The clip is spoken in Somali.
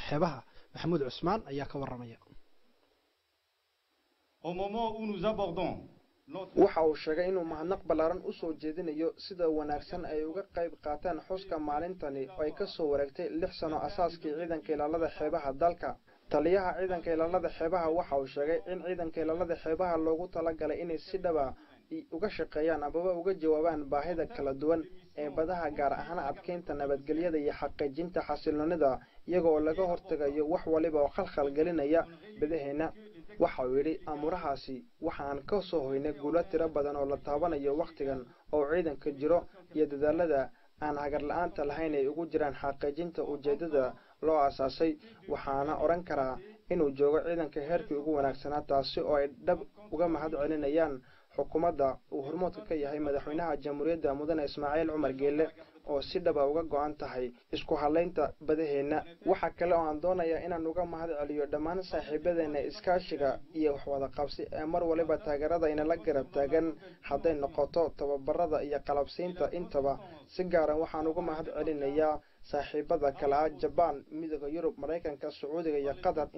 xeebaha maxamuud cusmaan ayaa ka waramaya. waxa uu sheegay inuu mahadnaq ballaaran u soo jeedinayo sida wanaagsan ay uga qayb qaataan xuska maalintani oo ay ka soo wareegtay 6 sano asaaskii ciidanka ilaalada xeebaha dalka. taliyaha ciidanka ilaalada xeebaha waxa uu sheegay in ciidanka ilaalada xeebaha loogu talagalay inay si dhaba uga shaqeeyaan ababa uga jawaabaan baahida kala duwan ee badaha gaar ahaan adkeynta nabadgelyada iyo xaqiijinta xasiloonida iyagoo laga hortagayo wax waliba oo khalkhal gelinaya badaheena. waxa uu yiri amurahaasi waxaan ka soo hoynay guulo tiro badan oo la taabanayo waqtigan oo ciidanka jiro iyo dadaalada aan hagar la'aanta lahayn ay ugu jiraan xaqiijinta ujeedada loo asaasay. waxaana oran karaa inuu joogo ciidanka heerkii ugu wanaagsanaa taasi oo ay dhab uga mahad celinayaan xukuumadda uu hormoodka ka yahay madaxweynaha jamhuuriyadda mudane Ismaaciil Cumar Geelle oo si dhaba uga go'an tahay isku haleynta badaheena. waxa kale oo aan doonayaa inaan uga mahad celiyo dhammaan saaxiibadeena iskaashiga iyo wax wada qabsi ee mar waliba taageerada inala garab taagan hadday noqoto tababarada iyo qalabsiinta intaba. si gaar ah waxaan uga mahad celinayaa saaxiibada kala Japan, Midowga Yurub, Mareykanka, Sacuudiga iyo Qatar.